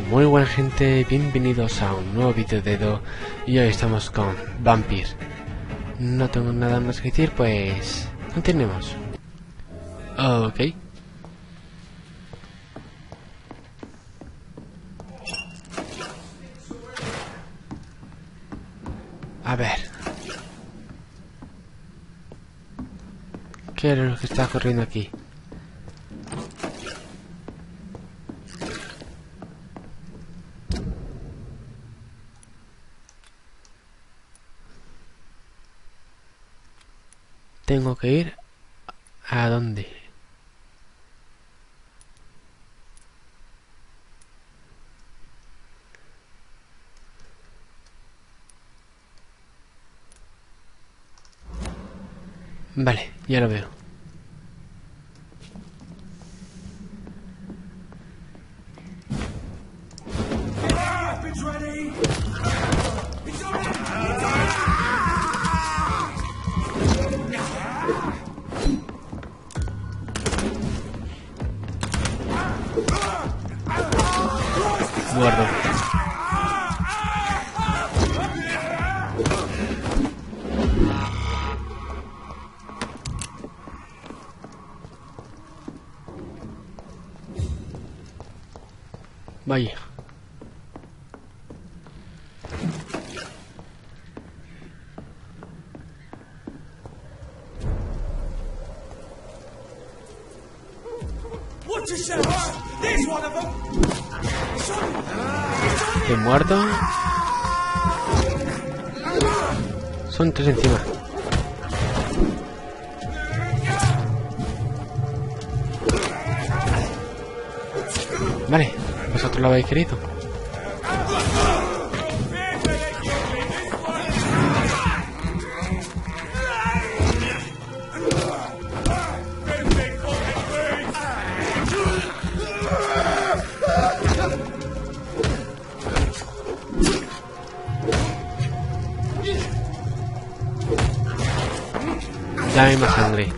Muy buena gente, bienvenidos a un nuevo vídeo de Edo. Y hoy estamos con Vampyr. No tengo nada más que decir, pues continuemos. Ok. A ver, ¿qué es lo que está ocurriendo aquí? Tengo que ir ¿a dónde? Vale, ya lo veo. Guardo. Vaya. ¿He muerto? Son tres encima. Vale, vosotros lo habéis querido. Dame más sangre.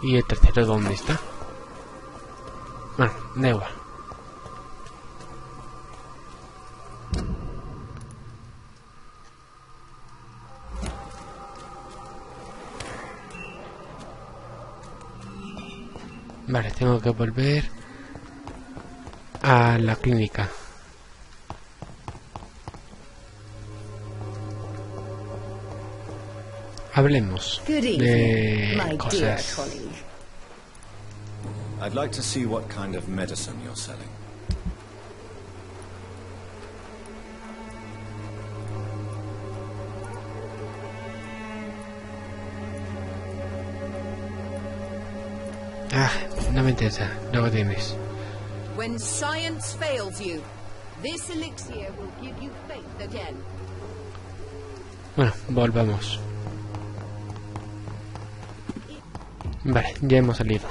¿Y el tercero dónde está? Bueno, da igual. Vale, tengo que volver a la clínica. Hablemos de cosas. I'd like to see what kind of medicine you're selling. Ah, no me interesa. Luego tienes. When science fails you, this elixir will give you faith again. Bueno, volvamos. Vale, ya hemos salido.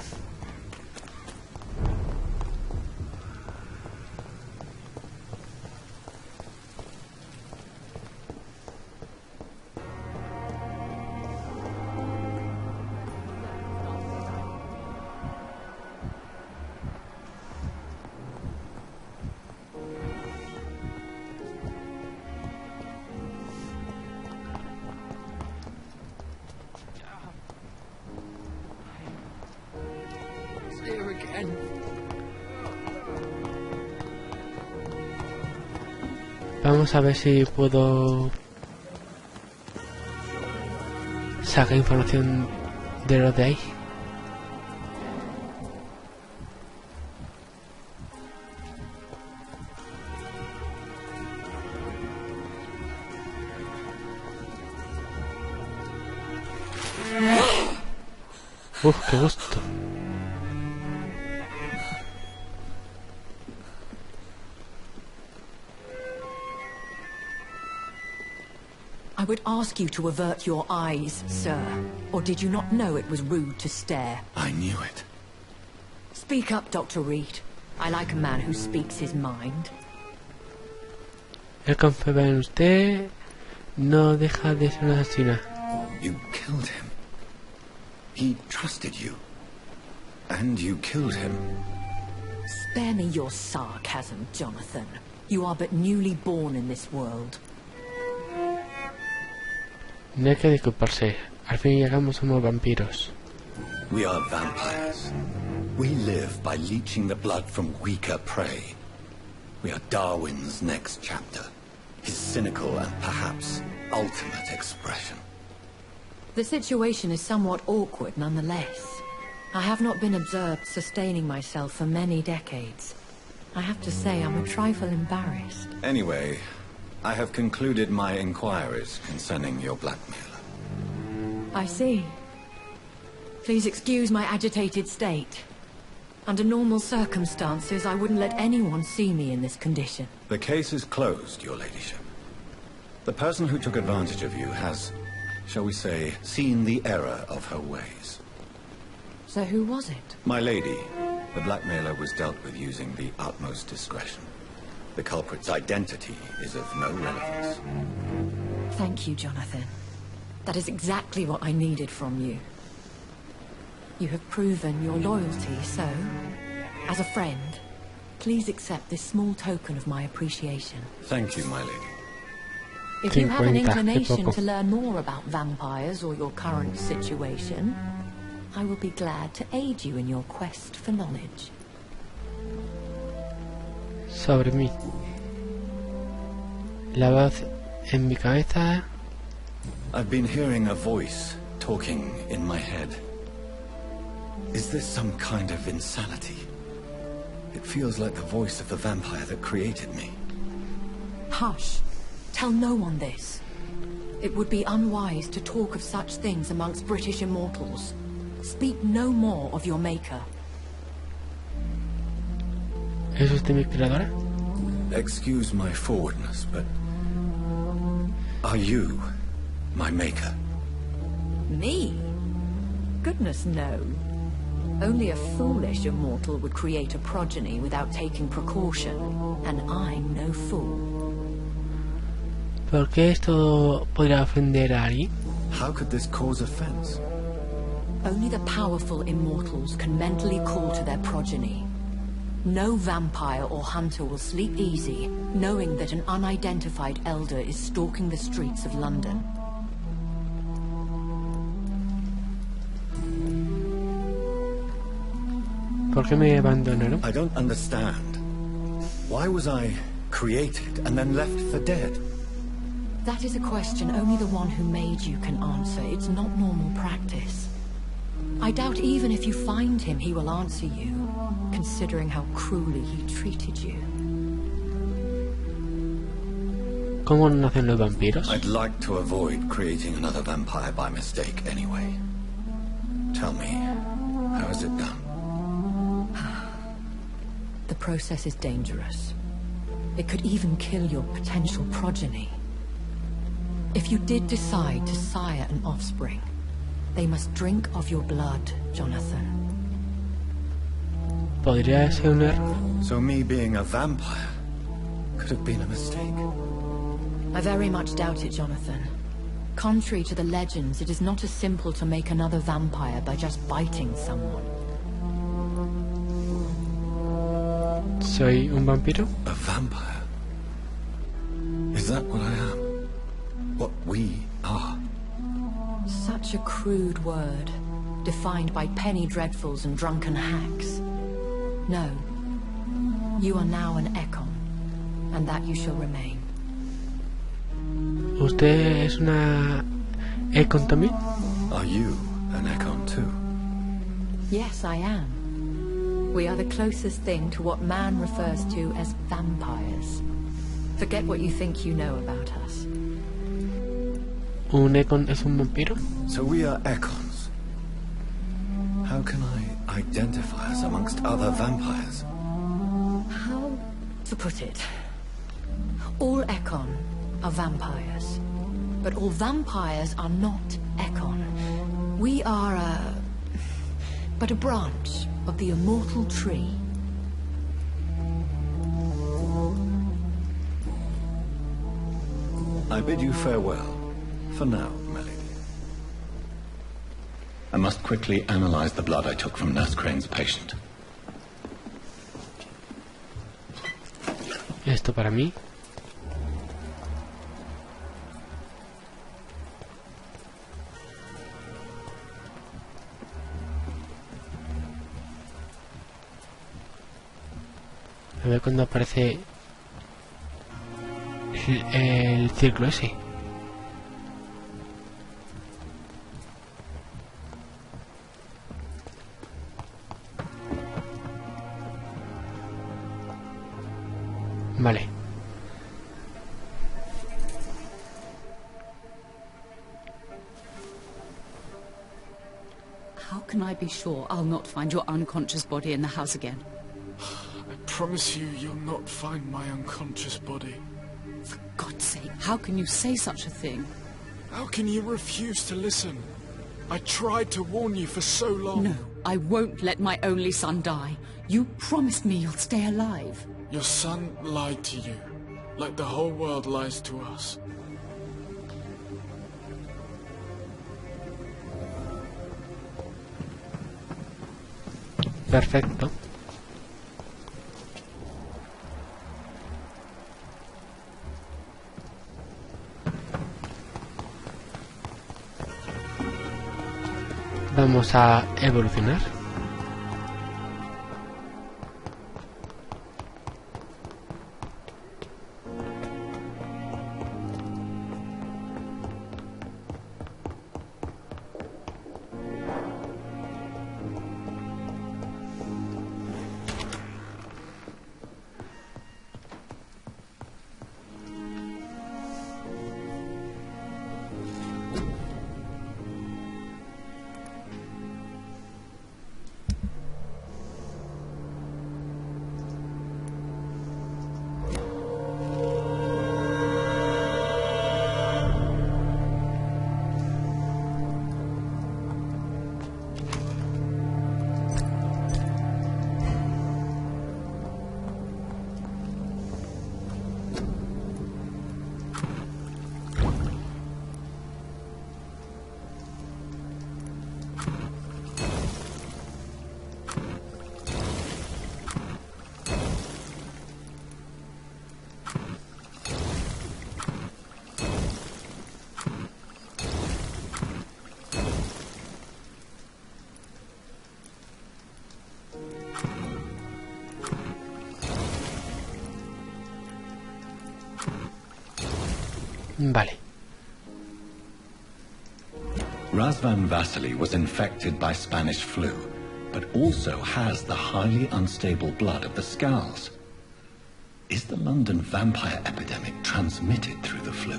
Vamos a ver si puedo sacar información de lo de ahí. Qué gusto. I would ask you to avert your eyes, sir. Or did you not know it was rude to stare? I knew it. Speak up, Dr. Reed. I like a man who speaks his mind. Él confiaba en usted. No deja de ser una asesina. You killed him. He trusted you. And you killed him. Spare me your sarcasm, Jonathan. You are but newly born in this world. No hay que disculparse. Al fin llegamos, somos vampiros. We are vampires. We live by leeching the blood from weaker prey. We are Darwin's next chapter. His cynical and perhaps ultimate expression. The situation is somewhat awkward nonetheless. I have not been observed sustaining myself for many decades. I have to say I'm a trifle embarrassed. Anyway, I have concluded my inquiries concerning your blackmailer. I see. Please excuse my agitated state. Under normal circumstances, I wouldn't let anyone see me in this condition. The case is closed, your ladyship. The person who took advantage of you has, shall we say, seen the error of her ways. So who was it? My lady, the blackmailer was dealt with using the utmost discretion. The culprit's identity is of no relevance. Thank you, Jonathan. That is exactly what I needed from you. You have proven your loyalty, so, as a friend, please accept this small token of my appreciation. Thank you, my lady. If you have an inclination to learn more about vampires or your current situation, I will be glad to aid you in your quest for knowledge. Sobre mí. La voz en mi cabeza. I've been hearing a voice talking in my head. Is this some kind of insanity? It feels like the voice of the vampire that created me. Hush. Tell no one this. It would be unwise to talk of such things amongst British immortals. Speak no more of your maker. ¿Es usted mi creadora? Excuse my forwardness, but are you my maker? Me? Goodness, no. Only a foolish immortal would create a progeny without taking precaution, and I'm no fool. ¿Por qué esto podría ofender a alguien? How could this cause offense? Only the powerful immortals can mentally call to their progeny. No vampire or hunter will sleep easy, knowing that an unidentified elder is stalking the streets of London. ¿Por qué me abandonaron? I don't understand. Why was I created and then left for dead? That is a question only the one who made you can answer. It's not normal practice. I doubt even if you find him, he will answer you, considering how cruelly he treated you. ¿Cómo nacen los vampiros? I'd like to avoid creating another vampire by mistake anyway. Tell me, how is it done? The process is dangerous. It could even kill your potential progeny. If you did decide to sire an offspring, they must drink of your blood, Jonathan. ¿Podría ser un error? So me being a vampire could have been a mistake. I very much doubt it, Jonathan. Contrary to the legends, it is not as simple to make another vampire by just biting someone. ¿Soy un vampiro? A vampire? Is that what I am? What we are? Such a crude word, defined by penny dreadfuls and drunken hacks. No. You are now an Ekon, and that you shall remain. ¿Usted es una Ekon también? Are you an Ekon too? Yes, I am. We are the closest thing to what man refers to as vampires. Forget what you think you know about us. ¿Un Ekon es un vampiro? So we are Ekons. How can I identify us amongst other vampires? How to put it? All Ekon are vampires. But all vampires are not Ekon. We are but a branch of the immortal tree. I bid you farewell. For now, my lady. I must quickly analyze the blood I took from Nurse Crane's patient. Esto para mí. A ver cuando aparece el círculo ese. Vale. How can I be sure I'll not find your unconscious body in the house again? I promise you, you'll not find my unconscious body. For God's sake, how can you say such a thing? How can you refuse to listen? I tried to warn you for so long. No, I won't let my only son die. You promised me you'll stay alive. Your son lied to you, like the whole world lies to us. Perfecto. Vamos a evolucionar. Vale. Razvan Vasily was infected by Spanish flu, but also has the highly unstable blood of the Scows. Is the London vampire epidemic transmitted through the flu?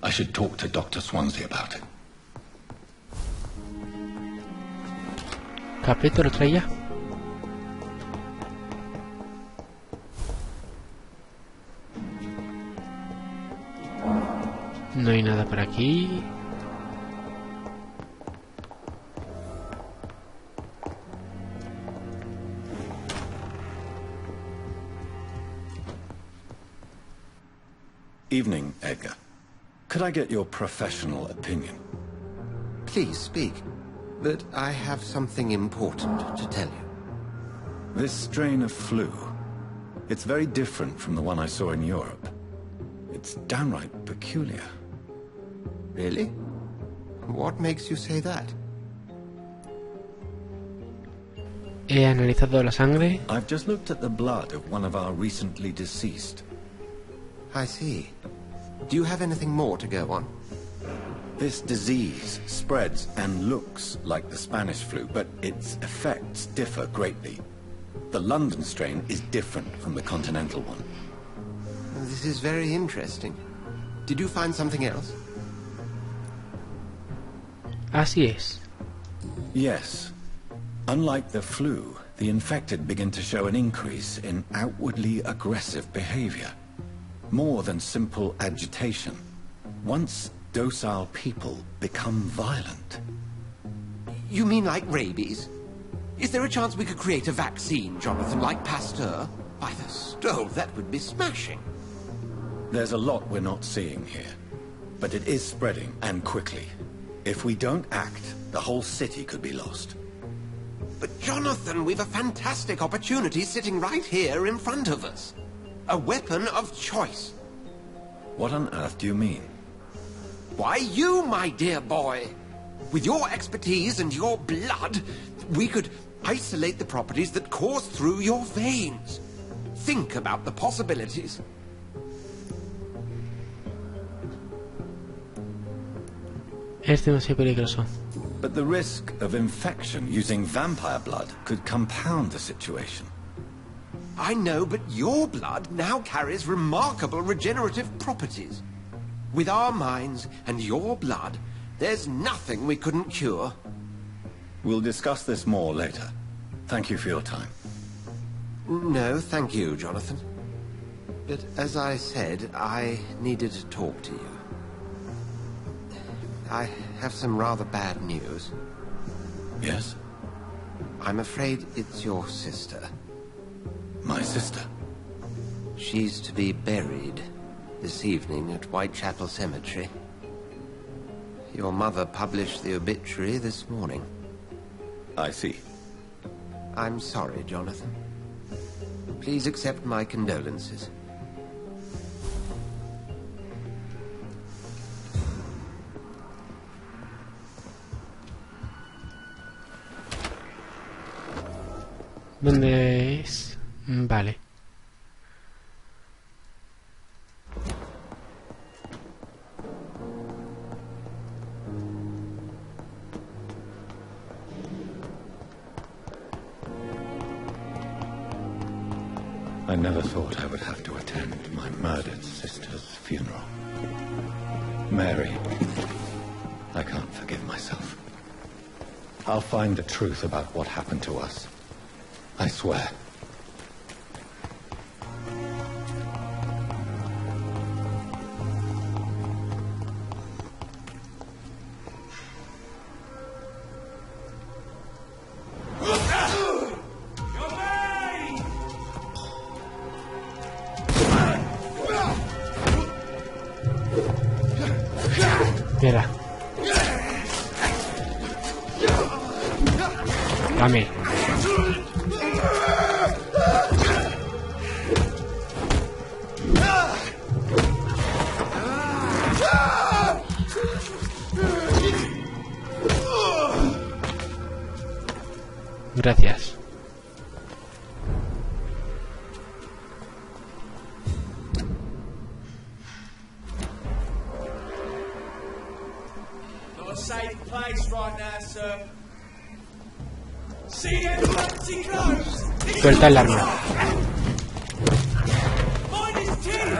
I should talk to Dr. Swansea about it. Capítulo 3 ya. No hay nada por aquí. Evening, Edgar. Could I get your professional opinion? Please speak, but I have something important to tell you. This strain of flu, it's very different from the one I saw in Europe. It's downright peculiar. Really? What makes you say that? He analizado la sangre. I've just looked at the blood of one of our recently deceased. I see. Do you have anything more to go on? This disease spreads and looks like the Spanish flu, but its effects differ greatly. The London strain is different from the continental one. This is very interesting. Did you find something else? Así es. Yes. Unlike the flu, the infected begin to show an increase in outwardly aggressive behavior. More than simple agitation. Once docile people become violent. You mean like rabies? Is there a chance we could create a vaccine, Jonathan, like Pasteur? By the stove, that would be smashing. There's a lot we're not seeing here, but it is spreading, and quickly. If we don't act, the whole city could be lost. But Jonathan, we've a fantastic opportunity sitting right here in front of us. A weapon of choice. What on earth do you mean? Why, you, my dear boy. With your expertise and your blood, we could isolate the properties that course through your veins. Think about the possibilities. Es demasiado peligroso. But the risk of infection using vampire blood could compound the situation. I know, but your blood now carries remarkable regenerative properties. With our minds and your blood, there's nothing we couldn't cure. We'll discuss this more later. Thank you for your time. No, thank you, Jonathan. But as I said, I needed to talk to you. I have some rather bad news. Yes? I'm afraid it's your sister. My sister? She's to be buried this evening at Whitechapel Cemetery. Your mother published the obituary this morning. I see. I'm sorry, Jonathan. Please accept my condolences. ¿Dónde es? Vale. I never thought I would have to attend my murdered sister's funeral. Mary, I can't forgive myself. I'll find the truth about what happened to us. I swear. Mira. Dame. Gracias. Not a safe place right now, sir. See empty clothes. Suelta el arma. Find his teeth.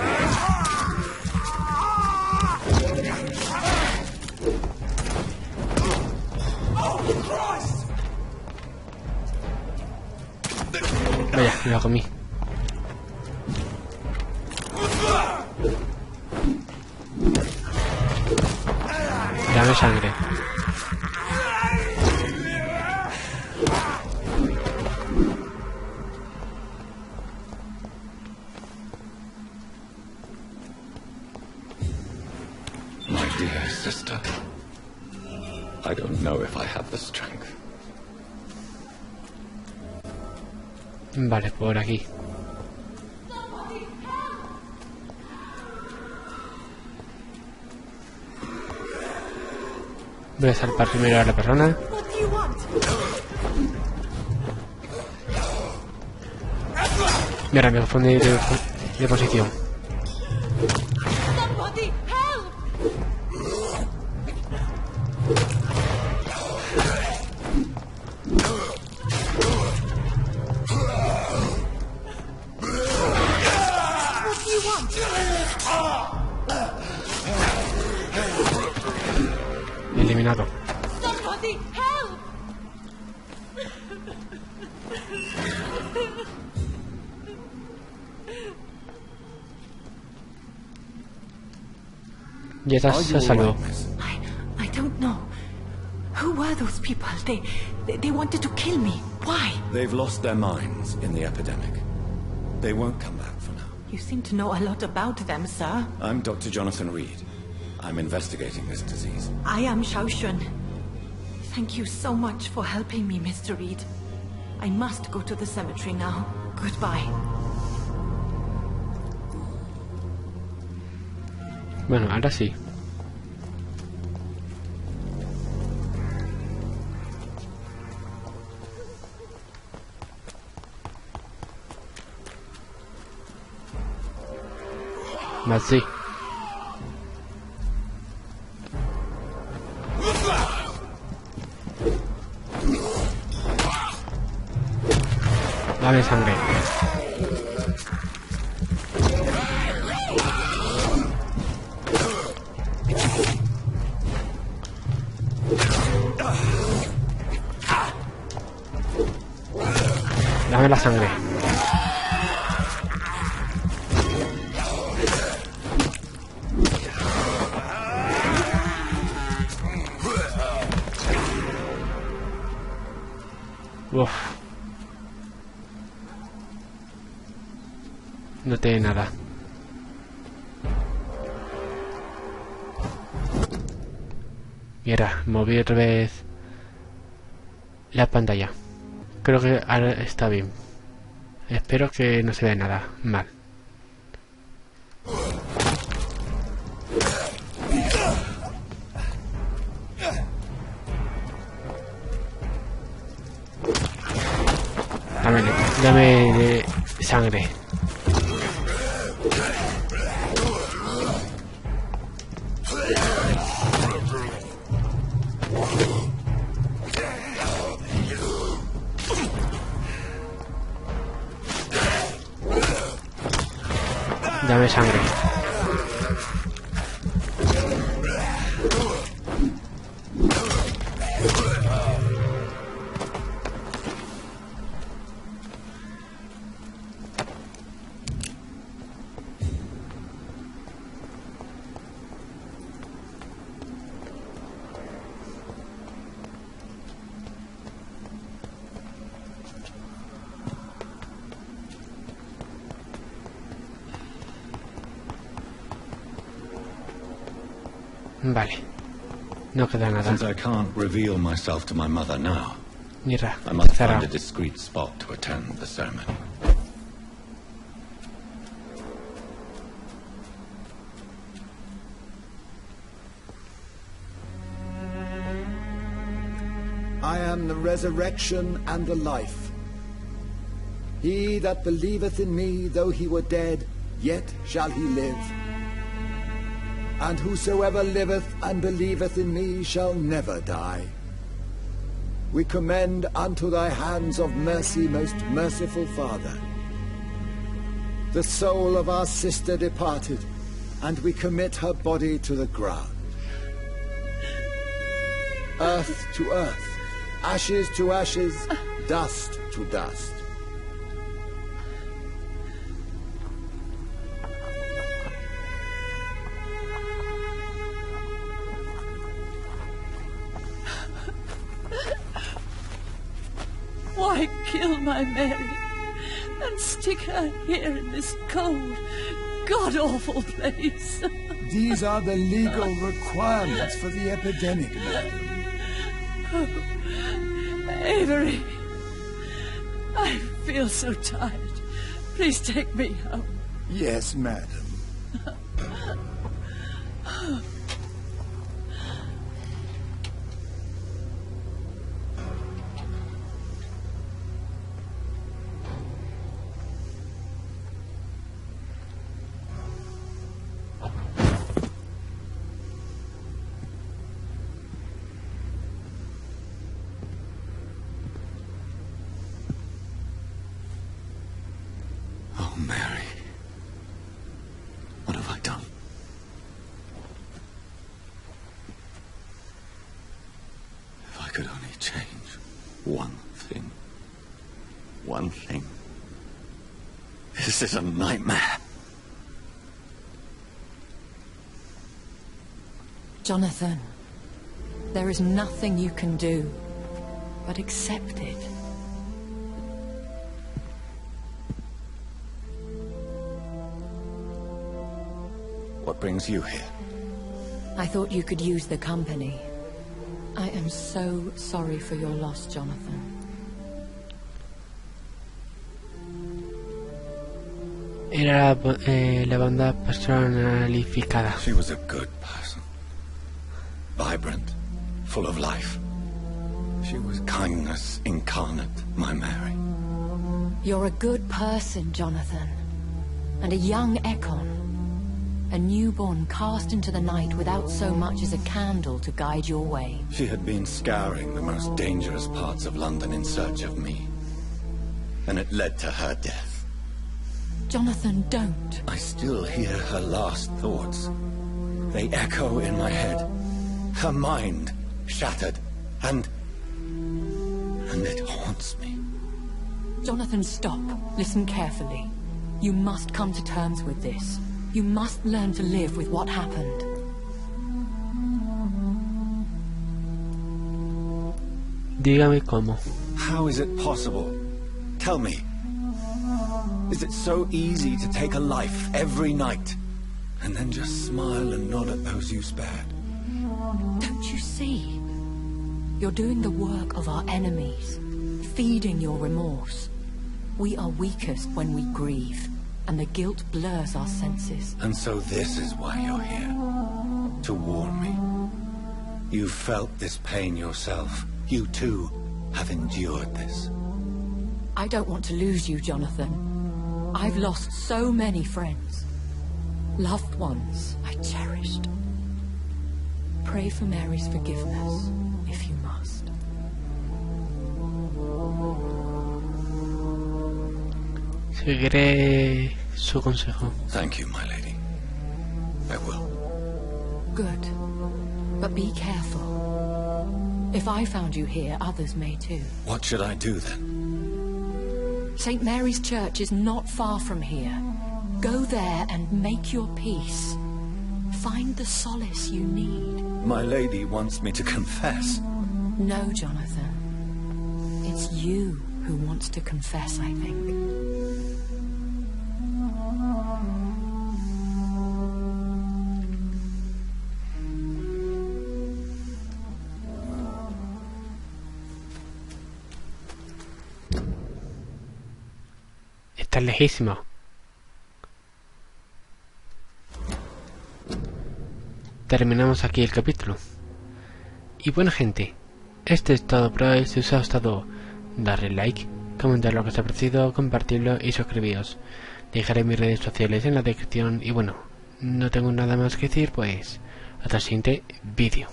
Oh Christ! Vaya, me la comí. Dame sangre. My dear sister, I don't know if I have the strength. Vale, por aquí. Voy a salvar primero a la persona. Mira, me confundí de posición. Eliminado. Ya estás a salvo. I don't know. Who were those people? They wanted to kill me. Why? They've lost their minds in the epidemic. They won't come back for now. You seem to know a lot about them, sir. I'm Dr. Jonathan Reed. I'm investigating this disease. I am Xiaoxun. Thank you so much for helping me, Mr. Reed. I must go to the cemetery now. Goodbye. Bueno, ahora sí. Más sí. Dame sangre. Dame la sangre. Uf. No tiene nada. Mira, moví otra vez la pantalla. Creo que ahora está bien. Espero que no se vea nada mal. Dame sangre. Dame sangre. Vale. No queda nada. Since I can't reveal myself to my mother now, Mira, I must cerrado. find a discreet spot to attend the ceremony. I am the resurrection and the life. He that believeth in me, though he were dead, yet shall he live. And whosoever liveth and believeth in me shall never die. We commend unto thy hands of mercy, most merciful Father, the soul of our sister departed, and we commit her body to the ground. Earth to earth, ashes to ashes, dust to dust. Why kill my Mary and stick her here in this cold, god-awful place? These are the legal requirements for the epidemic, madam. Oh, Avery, I feel so tired. Please take me home. Yes, madam. Oh, Mary. What have I done? If I could only change one thing. One thing. This is a nightmare. Jonathan, there is nothing you can do but accept it. What brings you here? I thought you could use the company. I am so sorry for your loss, Jonathan. Era la banda personificada. She was a good person. Vibrant, full of life. She was kindness incarnate, my Mary. You're a good person, Jonathan. And a young Ekon. A newborn cast into the night without so much as a candle to guide your way. She had been scouring the most dangerous parts of London in search of me. And it led to her death. Jonathan, don't. I still hear her last thoughts. They echo in my head. Her mind shattered, and it haunts me. Jonathan, stop. Listen carefully. You must come to terms with this. You must learn to live with what happened. Dígame cómo. How is it possible? Tell me. Is it so easy to take a life every night, and then just smile and nod at those you spared? Don't you see? You're doing the work of our enemies, feeding your remorse. We are weakest when we grieve, and the guilt blurs our senses. And so this is why you're here. To warn me. You've felt this pain yourself. You too have endured this. I don't want to lose you, Jonathan. I've lost so many friends. Loved ones I cherished. Pray for Mary's forgiveness, if you must. Seguiré su consejo. Thank you, my lady. I will. Good. But be careful. If I found you here, others may too. What should I do then? St. Mary's Church is not far from here. Go there and make your peace. Find the solace you need. My lady wants me to confess. No, Jonathan. It's you who wants to confess, I think. Estás lejísimo. Terminamos aquí el capítulo. Y bueno, gente, este es todo por hoy. Si os ha gustado, darle like, comentar lo que os ha parecido, compartirlo y suscribiros. Dejaré mis redes sociales en la descripción. Y bueno, no tengo nada más que decir, pues hasta el siguiente vídeo.